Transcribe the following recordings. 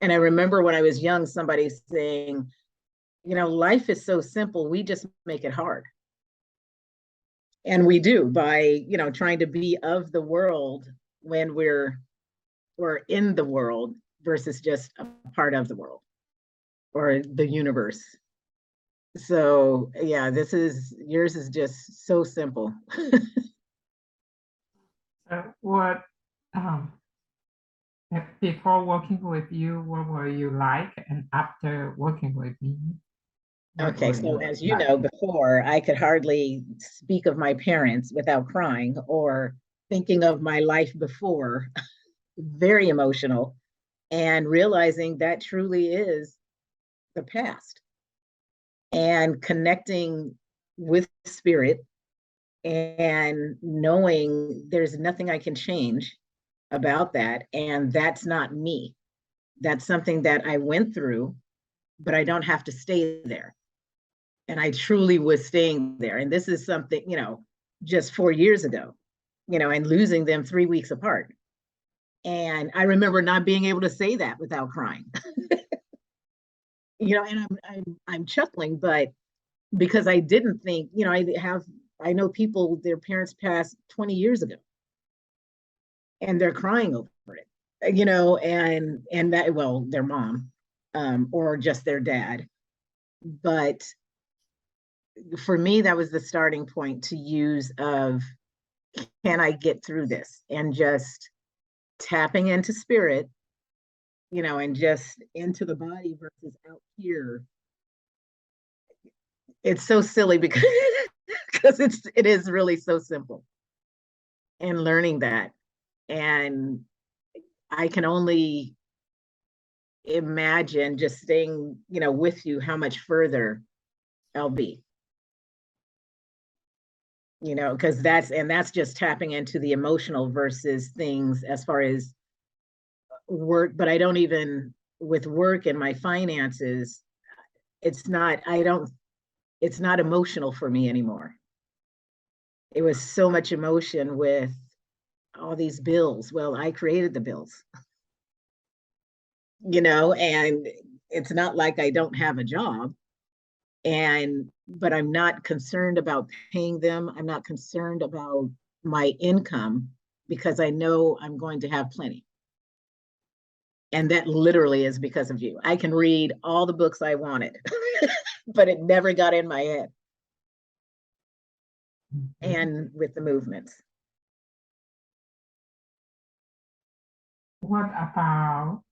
And I remember when I was young, somebody saying, life is so simple, we just make it hard. And we do by, trying to be of the world when we're in the world versus just a part of the world or the universe. So yeah, yours is just so simple. What before working with you, what were you like? And after working with me, what Okay, were so you as you like? know, before I could hardly speak of my parents without crying or thinking of my life before, very emotional, and realizing that truly is the past and connecting with spirit and knowing there's nothing I can change about that. And that's not me. That's something that I went through, but I don't have to stay there. And I truly was staying there. And this is something, just 4 years ago, and losing them 3 weeks apart. And I remember not being able to say that without crying. And I'm chuckling, but because I didn't think, I know people, their parents passed 20 years ago and they're crying over it, and that, well, their mom, or just their dad. But for me, that was the starting point to use of, can I get through this? And just tapping into spirit, and just into the body versus out here. It's so silly because because it is really so simple. And learning that. And I can only imagine just staying, with you, how much further I'll be. Because that's just tapping into the emotional versus things as far as work. But I don't even, with work and my finances, it's not, it's not emotional for me anymore. It was so much emotion with all these bills. Well, I created the bills, and it's not like I don't have a job. But I'm not concerned about paying them. I'm not concerned about my income because I know I'm going to have plenty. And that literally is because of you. I can read all the books I wanted, but it never got in my head. And with the movements. What about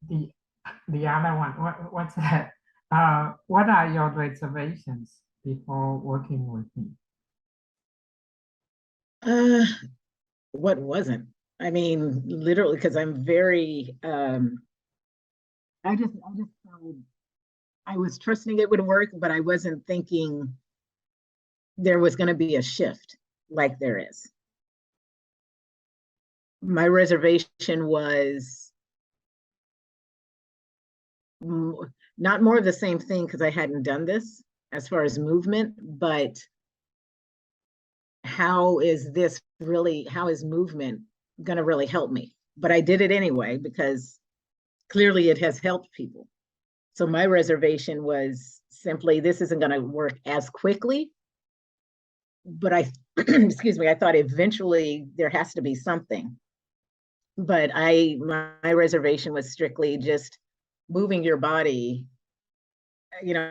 the other one? What's that? What are your reservations before working with me? What wasn't? I mean, literally, because I'm very, I just felt I was trusting it would work, but I wasn't thinking there was going to be a shift like there is. My reservation was not more of the same thing because I hadn't done this as far as movement, but how is movement going to really help me? But I did it anyway because clearly it has helped people. So my reservation was simply, this isn't going to work as quickly, but excuse me, I thought eventually there has to be something. But my reservation was strictly just moving your body.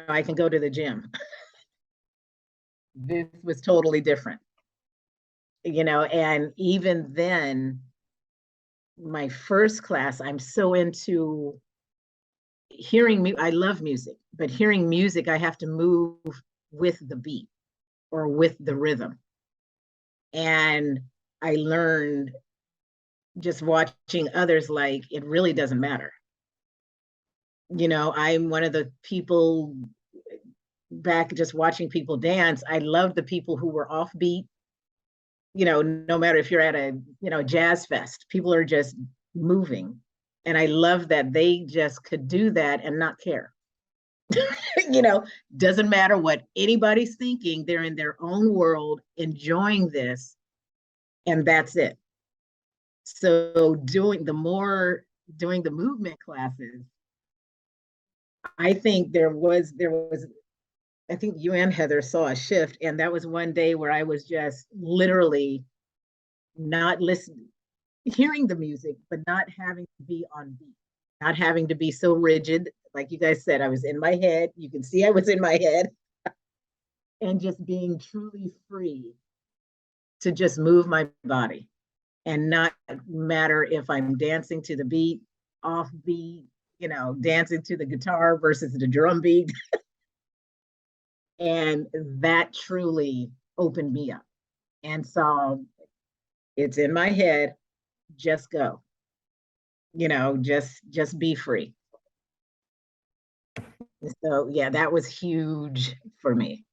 I can go to the gym. This was totally different, and even then, my first class, I'm so into hearing I love music, but hearing music, I have to move with the beat or with the rhythm. And I learned just watching others, like, it really doesn't matter. I'm one of the people back just watching people dance. I love the people who were offbeat. No matter if you're at a, jazz fest, people are just moving. And I love that they just could do that and not care. Doesn't matter what anybody's thinking, they're in their own world, enjoying this, and that's it. So the more doing the movement classes, I think there was I think you and Heather saw a shift, and that was one day where I was just literally not listening, hearing the music, but not having to be on beat, not having to be so rigid. Like you guys said, I was in my head. You can see I was in my head, and just being truly free to just move my body and not matter if I'm dancing to the beat, off beat, dancing to the guitar versus the drum beat. And that truly opened me up. And so it's in my head, just go, just be free. So yeah, that was huge for me.